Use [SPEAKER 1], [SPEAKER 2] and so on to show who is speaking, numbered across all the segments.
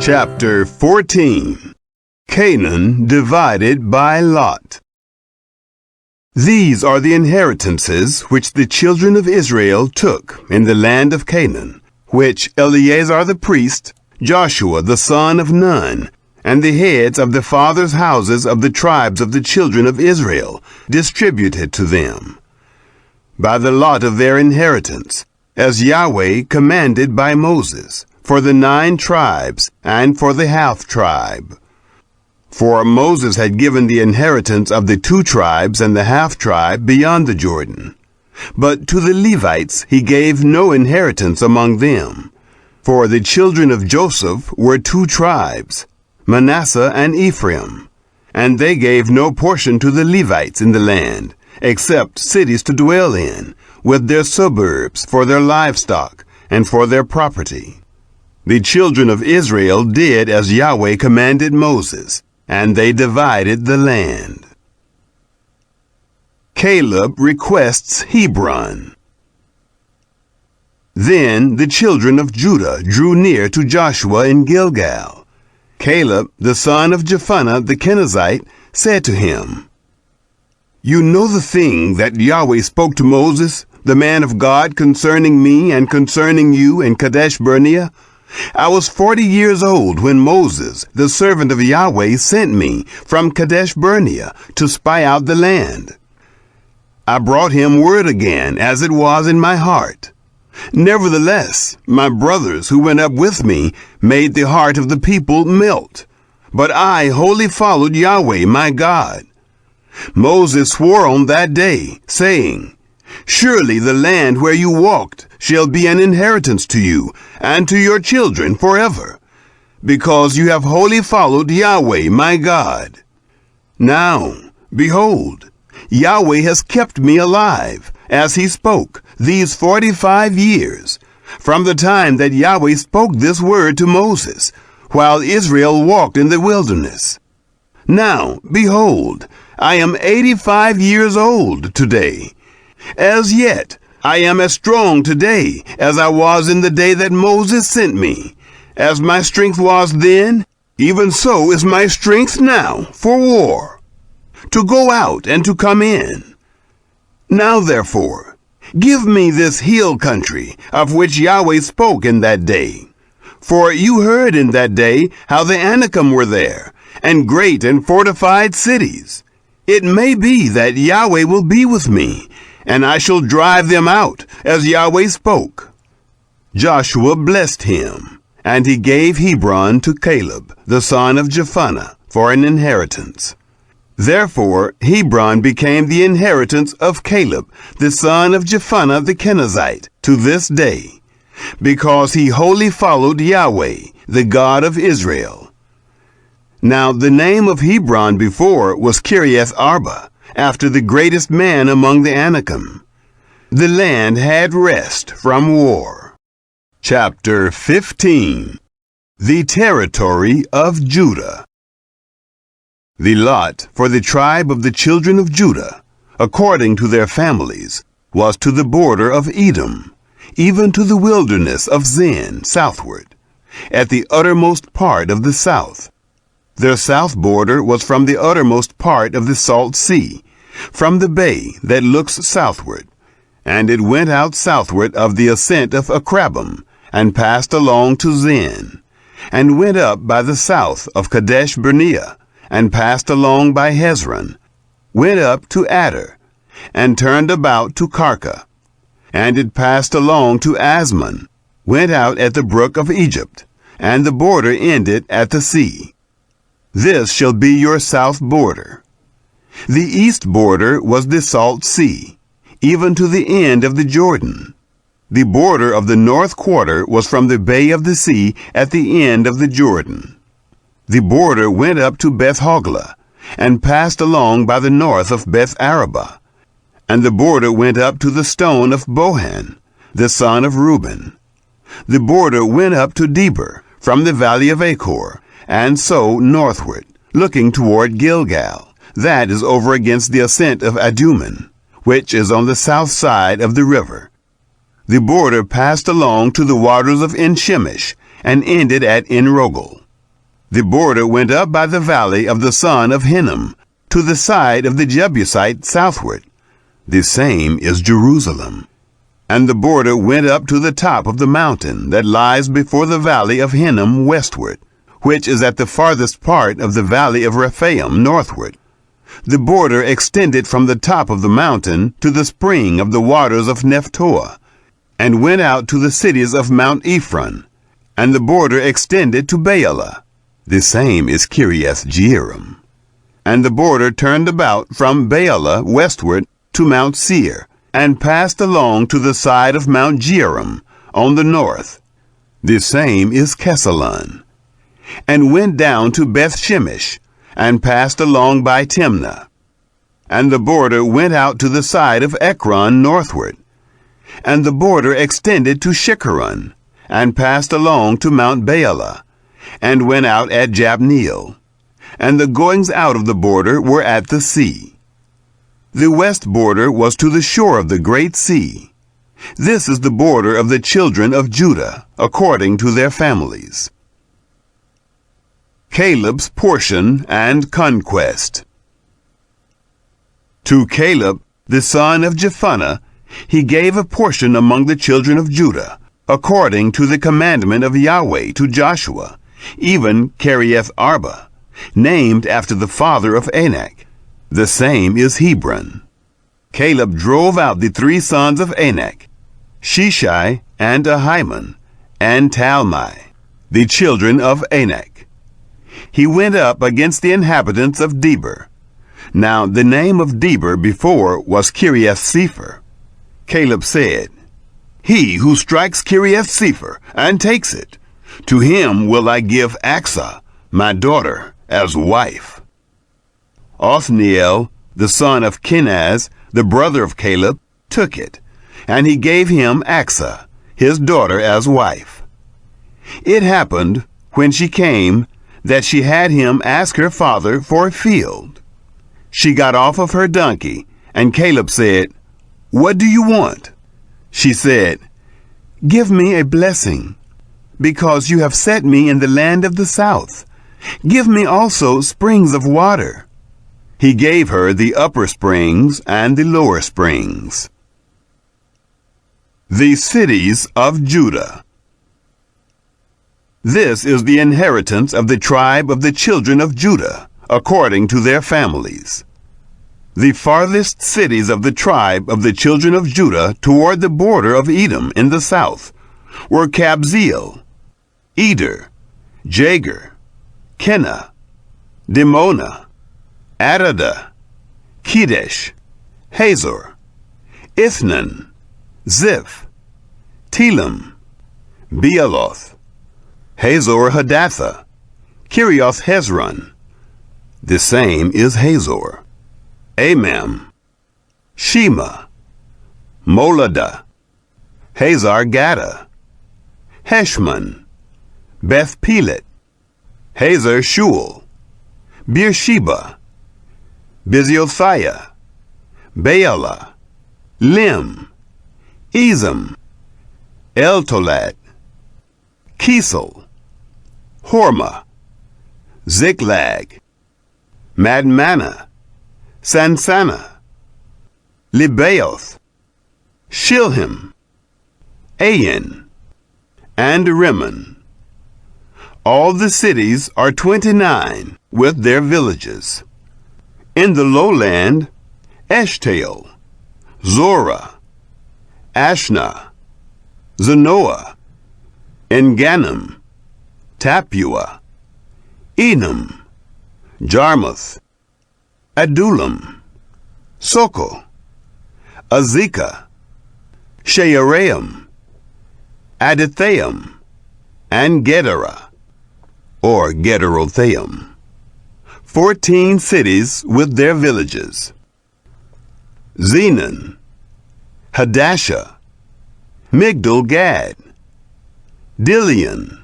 [SPEAKER 1] Chapter 14. Canaan divided by lot. These are the inheritances which the children of Israel took in the land of Canaan, which Eleazar the priest, Joshua the son of Nun, and the heads of the fathers' houses of the tribes of the children of Israel distributed to them, by the lot of their inheritance, as Yahweh commanded by Moses, for the 9 tribes and for the half-tribe. For Moses had given the inheritance of the 2 tribes and the half-tribe beyond the Jordan. But to the Levites he gave no inheritance among them. For the children of Joseph were 2 tribes, Manasseh and Ephraim, and they gave no portion to the Levites in the land, except cities to dwell in, with their suburbs for their livestock and for their property. The children of Israel did as Yahweh commanded Moses, and they divided the land. Caleb requests Hebron. Then the children of Judah drew near to Joshua in Gilgal. Caleb, the son of Jephunneh the Kenizzite, said to him, "You know the thing that Yahweh spoke to Moses, the man of God, concerning me and concerning you in Kadesh Barnea? I was 40 years old when Moses, the servant of Yahweh, sent me from Kadesh Barnea to spy out the land. I brought him word again, as it was in my heart. Nevertheless, my brothers who went up with me made the heart of the people melt. But I wholly followed Yahweh my God. Moses swore on that day, saying, 'Surely the land where you walked shall be an inheritance to you and to your children forever, because you have wholly followed Yahweh my God.' Now, behold, Yahweh has kept me alive, as he spoke, these 45 years, from the time that Yahweh spoke this word to Moses, while Israel walked in the wilderness. Now, behold, I am 85 years old today. As yet, I am as strong today as I was in the day that Moses sent me. As my strength was then, even so is my strength now for war, to go out and to come in. Now therefore, give me this hill country of which Yahweh spoke in that day. For you heard in that day how the Anakim were there, and great and fortified cities. It may be that Yahweh will be with me, and I shall drive them out, as Yahweh spoke." Joshua blessed him, and he gave Hebron to Caleb, the son of Jephunneh, for an inheritance. Therefore Hebron became the inheritance of Caleb, the son of Jephunneh the Kenizzite, to this day, because he wholly followed Yahweh, the God of Israel. Now the name of Hebron before was Kiriath Arba, after the greatest man among the Anakim. The land had rest from war. Chapter 15. The territory of Judah. The lot for the tribe of the children of Judah, according to their families, was to the border of Edom, even to the wilderness of Zin southward, at the uttermost part of the south. Their south border was from the uttermost part of the Salt Sea, from the bay that looks southward, and it went out southward of the ascent of Akrabim, and passed along to Zin, and went up by the south of Kadesh Barnea, and passed along by Hezron, went up to Adar, and turned about to Karka, and it passed along to Asmon, went out at the brook of Egypt, and the border ended at the sea. This shall be your south border. The east border was the Salt Sea, even to the end of the Jordan. The border of the north quarter was from the bay of the sea at the end of the Jordan. The border went up to Beth Hoglah, and passed along by the north of Beth Arabah, and the border went up to the stone of Bohan, the son of Reuben. The border went up to Debir, from the valley of Achor, and so northward, looking toward Gilgal. That is over against the ascent of Adummim, which is on the south side of the river. The border passed along to the waters of En-Shemesh, and ended at En-Rogel. The border went up by the valley of the son of Hinnom, to the side of the Jebusite southward. The same is Jerusalem. And the border went up to the top of the mountain that lies before the valley of Hinnom westward, which is at the farthest part of the valley of Rephaim northward. The border extended from the top of the mountain to the spring of the waters of Nephtoah, and went out to the cities of Mount Ephron, and the border extended to Baalah. The same is Kiriath Jearim. And the border turned about from Baalah westward to Mount Seir, and passed along to the side of Mount Jearim on the north. The same is Kesalon. And went down to Beth Shemesh, and passed along by Timnah. And the border went out to the side of Ekron northward. And the border extended to Shikkeron, and passed along to Mount Baalah, and went out at Jabneel. And the goings out of the border were at the sea. The west border was to the shore of the great sea. This is the border of the children of Judah, according to their families. Caleb's portion and conquest. To Caleb, the son of Jephunneh, he gave a portion among the children of Judah, according to the commandment of Yahweh to Joshua, even Kiriath Arba, named after the father of Anak. The same is Hebron. Caleb drove out the 3 sons of Anak, Sheshai, and Ahiman, and Talmai, the children of Anak. He went up against the inhabitants of Debir. Now the name of Debir before was Kiriath Sepher. Caleb said, He who strikes Kiriath Sepher and takes it, to him will I give Aksah, my daughter, as wife. Othniel, the son of Kenaz, the brother of Caleb, took it, and he gave him Aksah, his daughter, as wife. It happened, when she came, that she had him ask her father for a field. She got off of her donkey, and Caleb said, What do you want? She said, Give me a blessing, because you have set me in the land of the south. Give me also springs of water. He gave her the upper springs and the lower springs. The cities of Judah. This is the inheritance of the tribe of the children of Judah, according to their families. The farthest cities of the tribe of the children of Judah toward the border of Edom in the south were Kabzeel, Eder, Jager, Kenah, Dimonah, Adadah, Kedesh, Hazor, Ithnan, Ziph, Telem, Bealoth, Hazor Hadathah, Kirioth Hezron. The same is Hazor. Amam, Shema, Moladah, Hazar Gaddah, Heshmon, Beth Pelet, Hazar Shual, Beersheba, Biziothiah, Baalah, Lim, Ezem, Eltolad, Kisel, Hormah, Ziklag, Madmanah, Sansannah, Libaoth, Shilhim, Ain, and Rimmon. All the cities are 29 with their villages. In the lowland, Eshtaol, Zorah, Ashna, Zanoah, Engannim, Tapua, Enam, Jarmuth, Adullam, Soko, Azekah, Shearaim, Adithaim, and Gederah, or Gederothaim. 14 cities with their villages. Zenon, Hadashah, Migdal Gad, Dilion,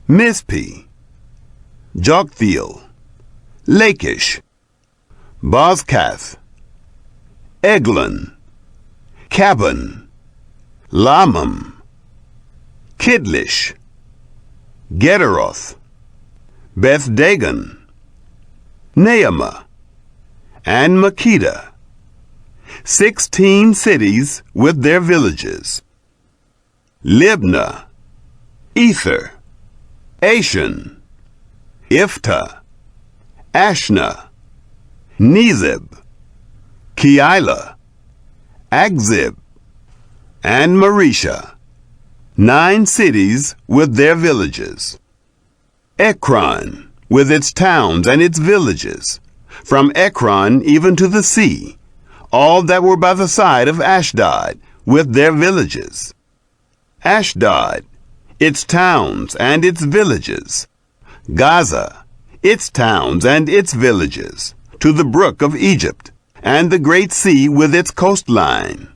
[SPEAKER 1] Mizpeh, Joktheel, Lachish, Bozkath, Eglon, Cabon, Lamam, Kidlish, Gederoth, Beth Dagon, Naamah, and Makkedah, 16 cities with their villages. Libnah, Ether, Ashan, Iftah, Ashna, Nezib, Keilah, Akzib, and Maresha, 9 cities with their villages. Ekron, with its towns and its villages, from Ekron even to the sea, all that were by the side of Ashdod, with their villages. Ashdod, its towns and its villages. Gaza, its towns and its villages, to the brook of Egypt, and the great sea with its coastline.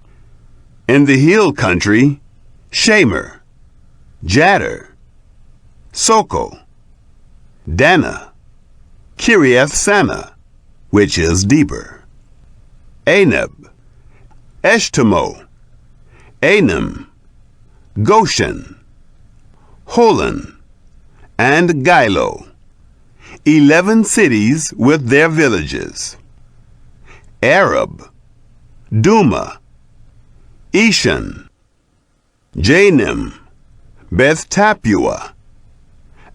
[SPEAKER 1] In the hill country, Shamer, Jadder, Soko, Dana, Kiriath Sana, which is Deber, Anab, Eshtemoh, Anim, Goshen, Holon, and Gilo, 11 cities with their villages. Arab, Duma, Eshan, Janim, Beth Tappuah,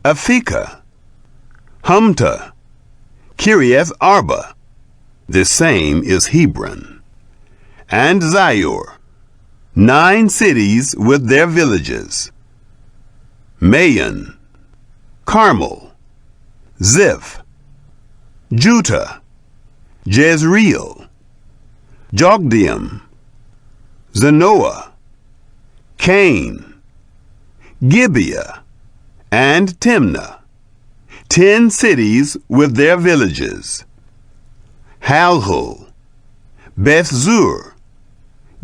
[SPEAKER 1] Aphekah, Humta, Kiriath Arba, the same is Hebron, and Zior, 9 cities with their villages. Maon, Carmel, Ziph, Juttah, Jezreel, Jogdeam, Zanoah, Cain, Gibeah, and Timnah, 10 cities with their villages. Halhul, Beth Zur,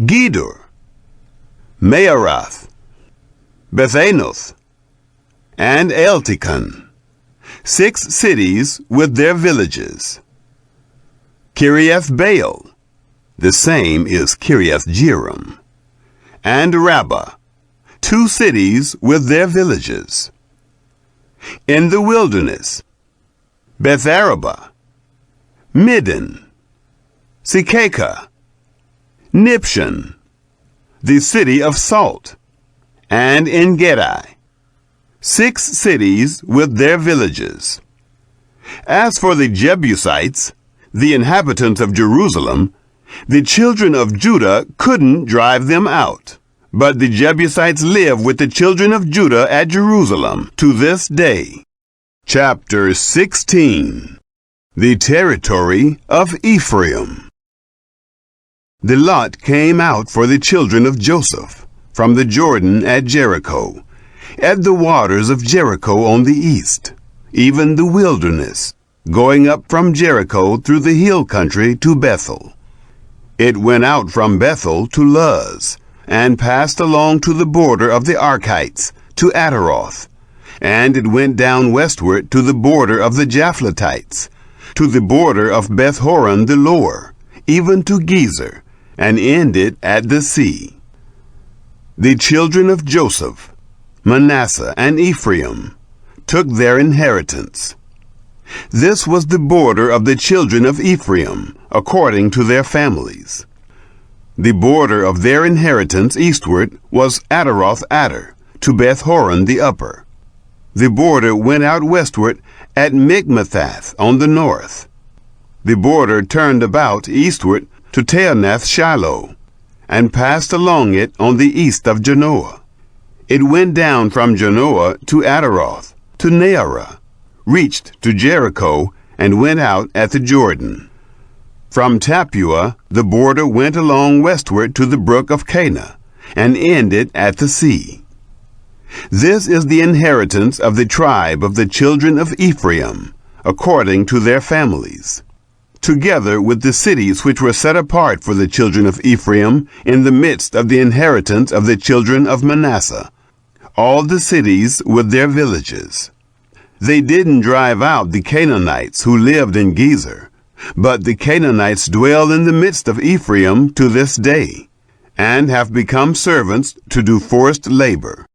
[SPEAKER 1] Gedor, Mearath, Bethanoth, and Eltekon, 6 cities with their villages. Kiriath Baal, the same is Kiriath Jearim, and Rabbah, 2 cities with their villages. In the wilderness, Beth Arabah, Middin, Sekakah, Nibshan, the city of salt, and En-gedi, 6 cities with their villages. As for the Jebusites, the inhabitants of Jerusalem, the children of Judah couldn't drive them out. But the Jebusites live with the children of Judah at Jerusalem to this day. Chapter 16. The territory of Ephraim. The lot came out for the children of Joseph from the Jordan at Jericho, at the waters of Jericho on the east, even the wilderness, going up from Jericho through the hill country to Bethel. It went out from Bethel to Luz, and passed along to the border of the Archites, to Ataroth, and it went down westward to the border of the Japhletites, to the border of Beth-horon the lower, even to Gezer, and ended at the sea. The children of Joseph, Manasseh and Ephraim, took their inheritance. This was the border of the children of Ephraim, according to their families. The border of their inheritance eastward was Ataroth Adar, to Beth-horon the upper. The border went out westward at Mikmethath on the north. The border turned about eastward to Teanath Shiloh, and passed along it on the east of Janoah. It went down from Janoah to Ataroth, to Naarah, reached to Jericho, and went out at the Jordan. From Tappuah the border went along westward to the brook of Cana, and ended at the sea. This is the inheritance of the tribe of the children of Ephraim, according to their families, together with the cities which were set apart for the children of Ephraim in the midst of the inheritance of the children of Manasseh, all the cities with their villages. They didn't drive out the Canaanites who lived in Gezer, but the Canaanites dwell in the midst of Ephraim to this day, and have become servants to do forced labor.